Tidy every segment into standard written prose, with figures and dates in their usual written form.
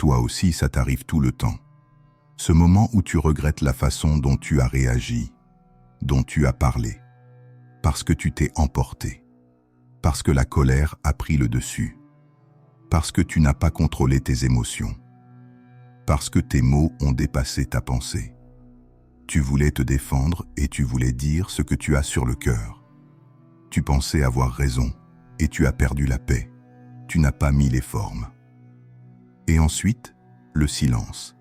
toi aussi, ça t'arrive tout le temps. Ce moment où tu regrettes la façon dont tu as réagi, dont tu as parlé, parce que tu t'es emporté, parce que la colère a pris le dessus, parce que tu n'as pas contrôlé tes émotions, parce que tes mots ont dépassé ta pensée. Tu voulais te défendre et tu voulais dire ce que tu as sur le cœur. Tu pensais avoir raison et tu as perdu la paix. Tu n'as pas mis les formes. Et ensuite, le silence.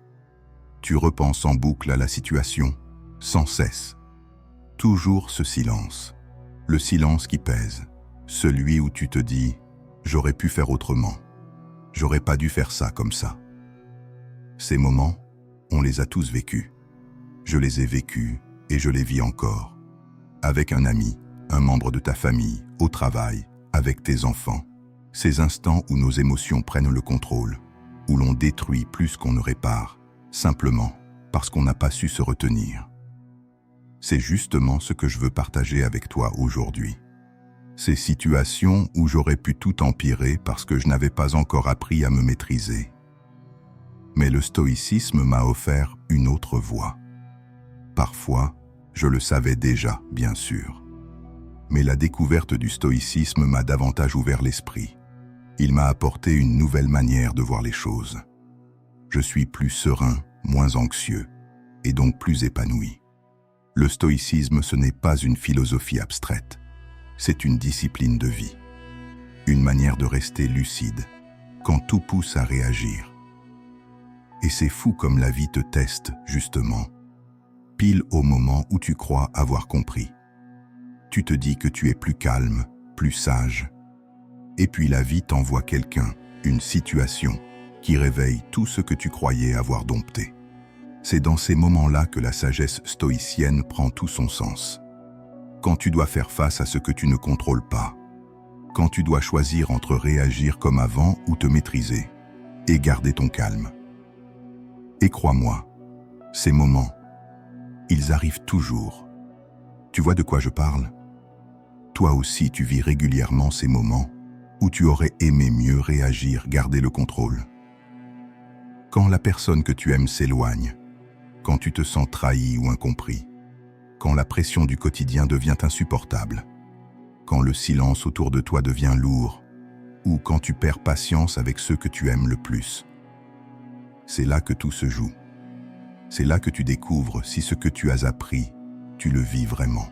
Tu repenses en boucle à la situation, sans cesse. Toujours ce silence. Le silence qui pèse. Celui où tu te dis « j'aurais pu faire autrement. J'aurais pas dû faire ça comme ça. » Ces moments, on les a tous vécus. Je les ai vécus et je les vis encore. Avec un ami, un membre de ta famille, au travail, avec tes enfants. Ces instants où nos émotions prennent le contrôle, où l'on détruit plus qu'on ne répare, simplement parce qu'on n'a pas su se retenir. C'est justement ce que je veux partager avec toi aujourd'hui. Ces situations où j'aurais pu tout empirer parce que je n'avais pas encore appris à me maîtriser. Mais le stoïcisme m'a offert une autre voie. Parfois, je le savais déjà, bien sûr. Mais la découverte du stoïcisme m'a davantage ouvert l'esprit. Il m'a apporté une nouvelle manière de voir les choses. Je suis plus serein, moins anxieux, et donc plus épanoui. Le stoïcisme, ce n'est pas une philosophie abstraite. C'est une discipline de vie. Une manière de rester lucide, quand tout pousse à réagir. Et c'est fou comme la vie te teste, justement, pile au moment où tu crois avoir compris. Tu te dis que tu es plus calme, plus sage. Et puis la vie t'envoie quelqu'un, une situation, qui réveille tout ce que tu croyais avoir dompté. C'est dans ces moments-là que la sagesse stoïcienne prend tout son sens. Quand tu dois faire face à ce que tu ne contrôles pas. Quand tu dois choisir entre réagir comme avant ou te maîtriser, et garder ton calme. Et crois-moi, ces moments, ils arrivent toujours. Tu vois de quoi je parle? Toi aussi, tu vis régulièrement ces moments où tu aurais aimé mieux réagir, garder le contrôle. Quand la personne que tu aimes s'éloigne, quand tu te sens trahi ou incompris, quand la pression du quotidien devient insupportable, quand le silence autour de toi devient lourd, ou quand tu perds patience avec ceux que tu aimes le plus. C'est là que tout se joue. C'est là que tu découvres si ce que tu as appris, tu le vis vraiment.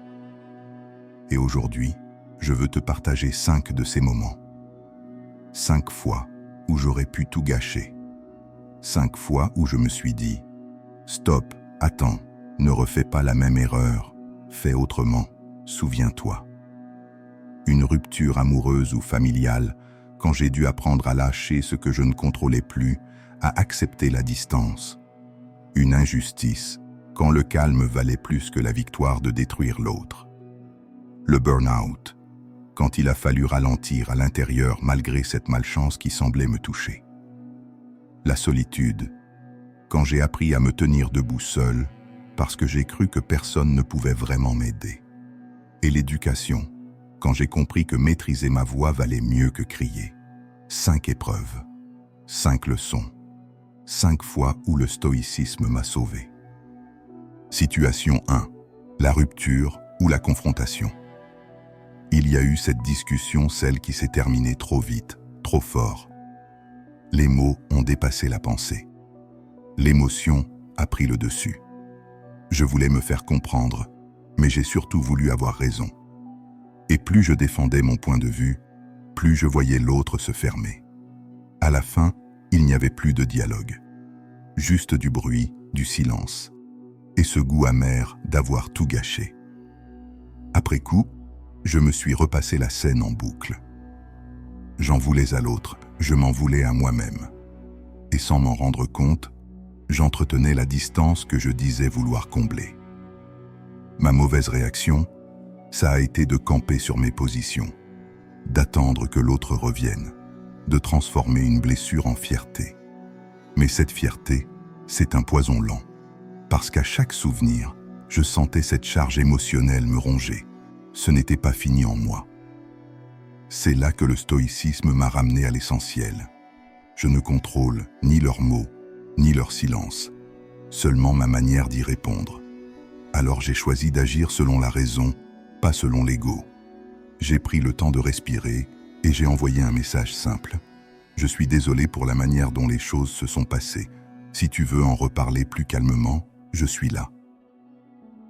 Et aujourd'hui, je veux te partager 5 de ces moments. 5 fois où j'aurais pu tout gâcher. 5 fois où je me suis dit « Stop, attends, ne refais pas la même erreur, fais autrement, souviens-toi. » Une rupture amoureuse ou familiale, quand j'ai dû apprendre à lâcher ce que je ne contrôlais plus, à accepter la distance. Une injustice, quand le calme valait plus que la victoire de détruire l'autre. Le burn-out, quand il a fallu ralentir à l'intérieur malgré cette malchance qui semblait me toucher. La solitude, quand j'ai appris à me tenir debout seul, parce que j'ai cru que personne ne pouvait vraiment m'aider. Et l'éducation, quand j'ai compris que maîtriser ma voix valait mieux que crier. 5 épreuves, 5 leçons, 5 fois où le stoïcisme m'a sauvé. Situation 1. La rupture ou la confrontation. Il y a eu cette discussion, celle qui s'est terminée trop vite, trop fort. Les mots ont dépassé la pensée. L'émotion a pris le dessus. Je voulais me faire comprendre, mais j'ai surtout voulu avoir raison. Et plus je défendais mon point de vue, plus je voyais l'autre se fermer. À la fin, il n'y avait plus de dialogue. Juste du bruit, du silence. Et ce goût amer d'avoir tout gâché. Après coup, je me suis repassé la scène en boucle. J'en voulais à l'autre, je m'en voulais à moi-même. Et sans m'en rendre compte, j'entretenais la distance que je disais vouloir combler. Ma mauvaise réaction, ça a été de camper sur mes positions, d'attendre que l'autre revienne, de transformer une blessure en fierté. Mais cette fierté, c'est un poison lent, parce qu'à chaque souvenir, je sentais cette charge émotionnelle me ronger. Ce n'était pas fini en moi. C'est là que le stoïcisme m'a ramené à l'essentiel. Je ne contrôle ni leurs mots, ni leur silence, seulement ma manière d'y répondre. Alors j'ai choisi d'agir selon la raison, pas selon l'ego. J'ai pris le temps de respirer et j'ai envoyé un message simple. Je suis désolé pour la manière dont les choses se sont passées. Si tu veux en reparler plus calmement, je suis là.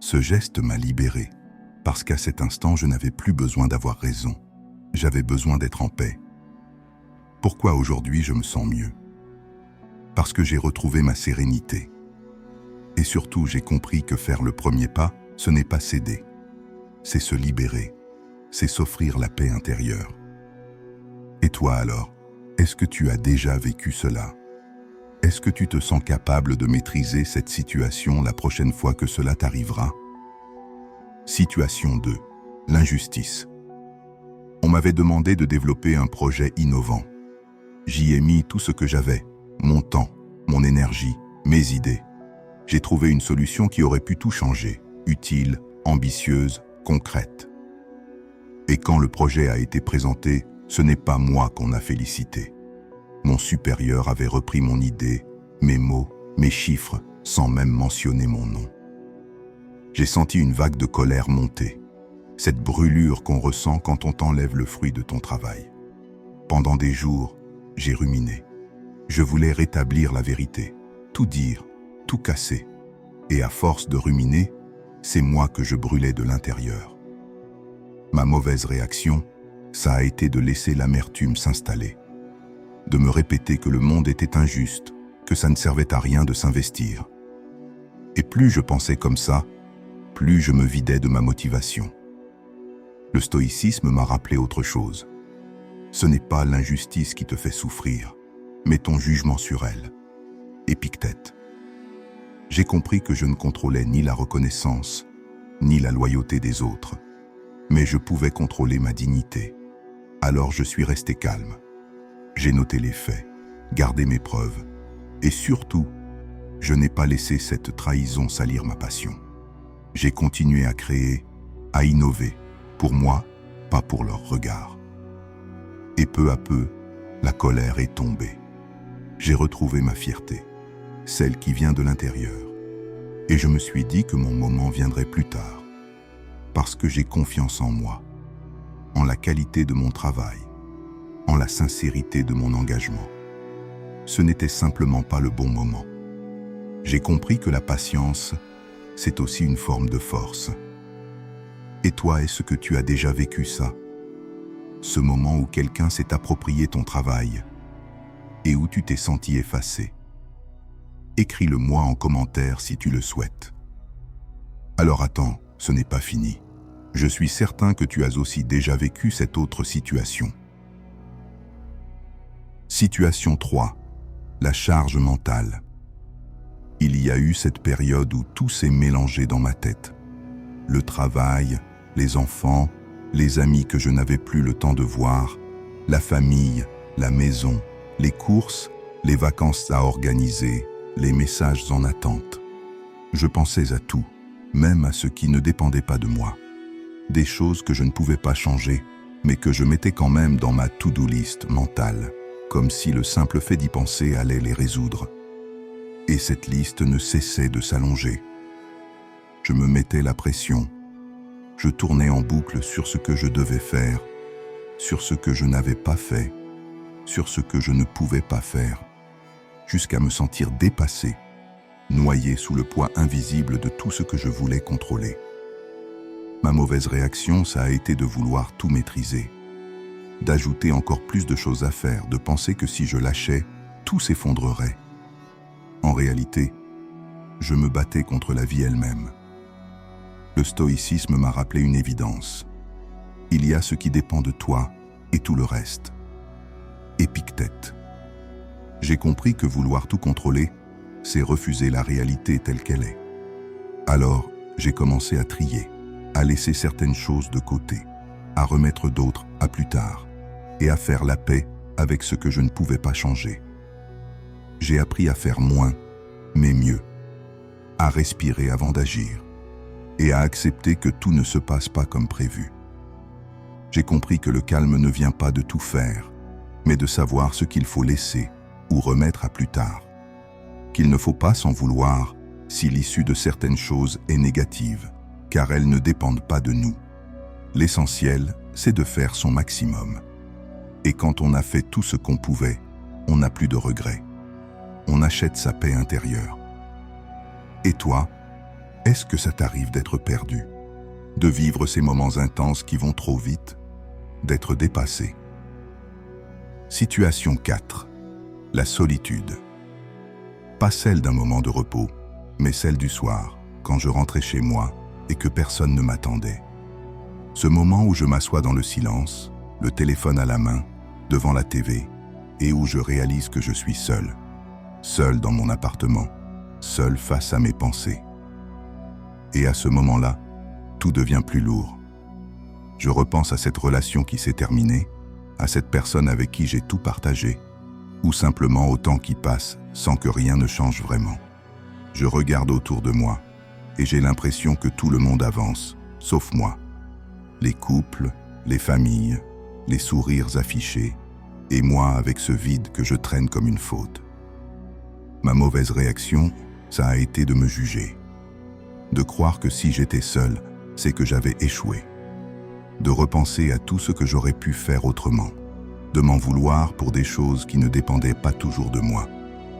Ce geste m'a libéré, parce qu'à cet instant, je n'avais plus besoin d'avoir raison. J'avais besoin d'être en paix. Pourquoi aujourd'hui je me sens mieux? Parce que j'ai retrouvé ma sérénité. Et surtout, j'ai compris que faire le premier pas, ce n'est pas céder. C'est se libérer. C'est s'offrir la paix intérieure. Et toi alors, est-ce que tu as déjà vécu cela? Est-ce que tu te sens capable de maîtriser cette situation la prochaine fois que cela t'arrivera? Situation 2. L'injustice. On m'avait demandé de développer un projet innovant. J'y ai mis tout ce que j'avais, mon temps, mon énergie, mes idées. J'ai trouvé une solution qui aurait pu tout changer, utile, ambitieuse, concrète. Et quand le projet a été présenté, ce n'est pas moi qu'on a félicité. Mon supérieur avait repris mon idée, mes mots, mes chiffres, sans même mentionner mon nom. J'ai senti une vague de colère monter, cette brûlure qu'on ressent quand on t'enlève le fruit de ton travail. Pendant des jours, j'ai ruminé. Je voulais rétablir la vérité, tout dire, tout casser. Et à force de ruminer, c'est moi que je brûlais de l'intérieur. Ma mauvaise réaction, ça a été de laisser l'amertume s'installer, de me répéter que le monde était injuste, que ça ne servait à rien de s'investir. Et plus je pensais comme ça, plus je me vidais de ma motivation. Le stoïcisme m'a rappelé autre chose. Ce n'est pas l'injustice qui te fait souffrir, mais ton jugement sur elle. Épictète. J'ai compris que je ne contrôlais ni la reconnaissance, ni la loyauté des autres, mais je pouvais contrôler ma dignité. Alors je suis resté calme. J'ai noté les faits, gardé mes preuves, et surtout, je n'ai pas laissé cette trahison salir ma passion. J'ai continué à créer, à innover, pour moi, pas pour leur regard. Et peu à peu, la colère est tombée. J'ai retrouvé ma fierté, celle qui vient de l'intérieur. Et je me suis dit que mon moment viendrait plus tard, parce que j'ai confiance en moi, en la qualité de mon travail, en la sincérité de mon engagement. Ce n'était simplement pas le bon moment. J'ai compris que la patience, c'est aussi une forme de force. Et toi, est-ce que tu as déjà vécu ça? Ce moment où quelqu'un s'est approprié ton travail et où tu t'es senti effacé. Écris-le-moi en commentaire si tu le souhaites. Alors attends, ce n'est pas fini. Je suis certain que tu as aussi déjà vécu cette autre situation. Situation 3. La charge mentale. Il y a eu cette période où tout s'est mélangé dans ma tête. Le travail, les enfants, les amis que je n'avais plus le temps de voir, la famille, la maison, les courses, les vacances à organiser, les messages en attente. Je pensais à tout, même à ce qui ne dépendait pas de moi. Des choses que je ne pouvais pas changer, mais que je mettais quand même dans ma to-do list mentale, comme si le simple fait d'y penser allait les résoudre. Et cette liste ne cessait de s'allonger. Je me mettais la pression. Je tournais en boucle sur ce que je devais faire, sur ce que je n'avais pas fait, sur ce que je ne pouvais pas faire, jusqu'à me sentir dépassé, noyé sous le poids invisible de tout ce que je voulais contrôler. Ma mauvaise réaction, ça a été de vouloir tout maîtriser, d'ajouter encore plus de choses à faire, de penser que si je lâchais, tout s'effondrerait. En réalité, je me battais contre la vie elle-même. Le stoïcisme m'a rappelé une évidence. Il y a ce qui dépend de toi et tout le reste. Épictète. J'ai compris que vouloir tout contrôler, c'est refuser la réalité telle qu'elle est. Alors, j'ai commencé à trier, à laisser certaines choses de côté, à remettre d'autres à plus tard, et à faire la paix avec ce que je ne pouvais pas changer. J'ai appris à faire moins, mais mieux, à respirer avant d'agir, et à accepter que tout ne se passe pas comme prévu. J'ai compris que le calme ne vient pas de tout faire, mais de savoir ce qu'il faut laisser ou remettre à plus tard. Qu'il ne faut pas s'en vouloir si l'issue de certaines choses est négative, car elles ne dépendent pas de nous. L'essentiel, c'est de faire son maximum. Et quand on a fait tout ce qu'on pouvait, on n'a plus de regrets. On achète sa paix intérieure. Et toi, est-ce que ça t'arrive d'être perdu, de vivre ces moments intenses qui vont trop vite, d'être dépassé? Situation 4. La solitude. Pas celle d'un moment de repos, mais celle du soir, quand je rentrais chez moi et que personne ne m'attendait. Ce moment où je m'assois dans le silence, le téléphone à la main, devant la TV, et où je réalise que je suis seul. Seul dans mon appartement, seul face à mes pensées. Et à ce moment-là, tout devient plus lourd. Je repense à cette relation qui s'est terminée, à cette personne avec qui j'ai tout partagé, ou simplement au temps qui passe sans que rien ne change vraiment. Je regarde autour de moi, et j'ai l'impression que tout le monde avance, sauf moi. Les couples, les familles, les sourires affichés, et moi avec ce vide que je traîne comme une faute. Ma mauvaise réaction, ça a été de me juger. De croire que si j'étais seul, c'est que j'avais échoué. De repenser à tout ce que j'aurais pu faire autrement. De m'en vouloir pour des choses qui ne dépendaient pas toujours de moi,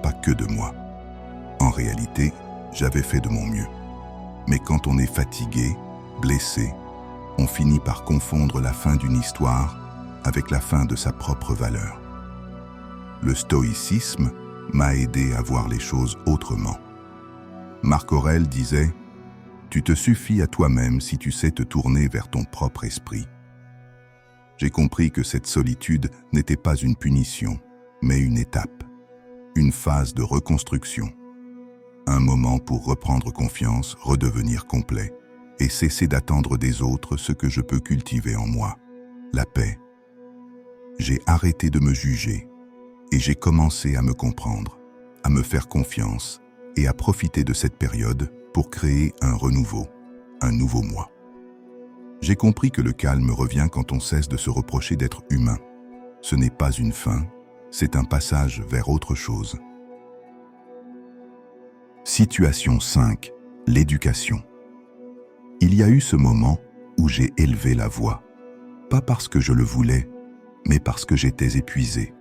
pas que de moi. En réalité, j'avais fait de mon mieux. Mais quand on est fatigué, blessé, on finit par confondre la fin d'une histoire avec la fin de sa propre valeur. Le stoïcisme m'a aidé à voir les choses autrement. Marc Aurèle disait « Tu te suffis à toi-même si tu sais te tourner vers ton propre esprit ». J'ai compris que cette solitude n'était pas une punition, mais une étape, une phase de reconstruction. Un moment pour reprendre confiance, redevenir complet, et cesser d'attendre des autres ce que je peux cultiver en moi, la paix. J'ai arrêté de me juger, et j'ai commencé à me comprendre, à me faire confiance, et à profiter de cette période pour créer un renouveau, un nouveau moi. J'ai compris que le calme revient quand on cesse de se reprocher d'être humain. Ce n'est pas une fin, c'est un passage vers autre chose. Situation 5. L'éducation. Il y a eu ce moment où j'ai élevé la voix. Pas parce que je le voulais, mais parce que j'étais épuisé.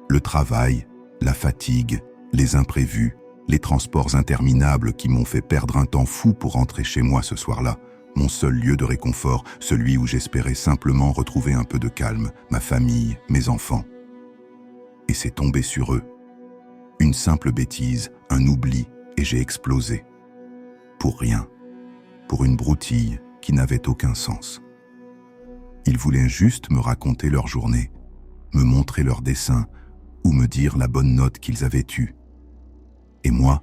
Le travail, la fatigue, les imprévus, les transports interminables qui m'ont fait perdre un temps fou pour rentrer chez moi ce soir-là, mon seul lieu de réconfort, celui où j'espérais simplement retrouver un peu de calme, ma famille, mes enfants. Et c'est tombé sur eux. Une simple bêtise, un oubli, et j'ai explosé. Pour rien. Pour une broutille qui n'avait aucun sens. Ils voulaient juste me raconter leur journée, me montrer leurs dessins ou me dire la bonne note qu'ils avaient eue. Et moi,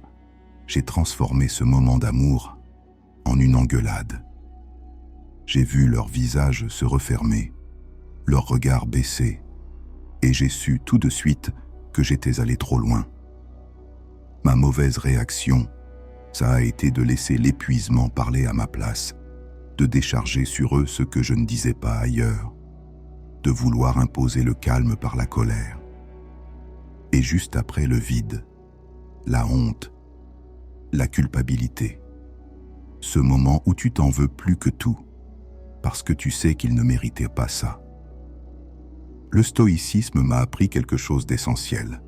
j'ai transformé ce moment d'amour en une engueulade. J'ai vu leur visage se refermer, leur regard baisser, et j'ai su tout de suite que j'étais allé trop loin. Ma mauvaise réaction, ça a été de laisser l'épuisement parler à ma place, de décharger sur eux ce que je ne disais pas ailleurs, de vouloir imposer le calme par la colère. Et juste après le vide, la honte, la culpabilité. Ce moment où tu t'en veux plus que tout, parce que tu sais qu'ils ne méritaient pas ça. Le stoïcisme m'a appris quelque chose d'essentiel.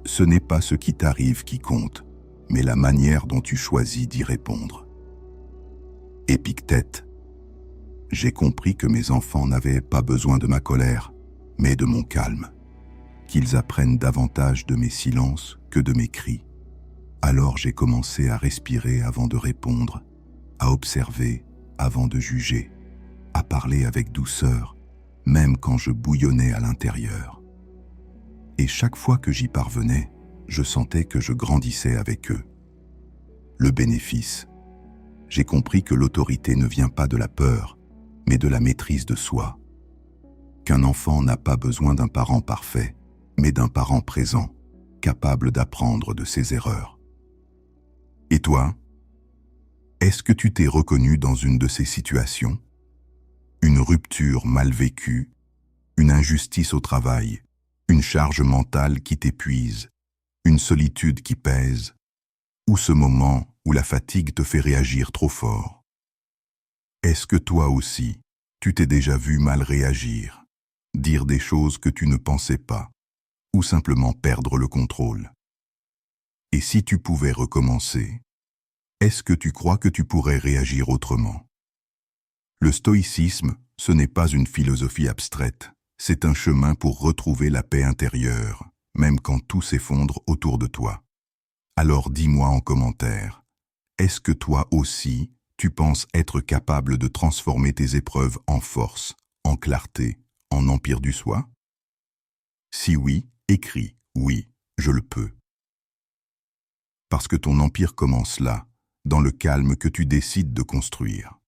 Ce n'est pas ce qui t'arrive qui compte, mais la manière dont tu choisis d'y répondre. Épictète. J'ai compris que mes enfants n'avaient pas besoin de ma colère, mais de mon calme. Qu'ils apprennent davantage de mes silences que de mes cris. Alors j'ai commencé à respirer avant de répondre, à observer avant de juger, à parler avec douceur, même quand je bouillonnais à l'intérieur. Et chaque fois que j'y parvenais, je sentais que je grandissais avec eux. Le bénéfice. J'ai compris que l'autorité ne vient pas de la peur, mais de la maîtrise de soi. Qu'un enfant n'a pas besoin d'un parent parfait, mais d'un parent présent, capable d'apprendre de ses erreurs. Et toi, est-ce que tu t'es reconnu dans une de ces situations? Une rupture mal vécue, une injustice au travail, Une charge mentale qui t'épuise, une solitude qui pèse, ou ce moment où la fatigue te fait réagir trop fort? Est-ce que toi aussi, tu t'es déjà vu mal réagir, dire des choses que tu ne pensais pas, ou simplement perdre le contrôle? Et si tu pouvais recommencer, est-ce que tu crois que tu pourrais réagir autrement? Le stoïcisme, ce n'est pas une philosophie abstraite, c'est un chemin pour retrouver la paix intérieure, même quand tout s'effondre autour de toi. Alors dis-moi en commentaire, est-ce que toi aussi, tu penses être capable de transformer tes épreuves en force, en clarté, en empire du soi? Si oui, écris « Oui, je le peux ». Parce que ton empire commence là, dans le calme que tu décides de construire.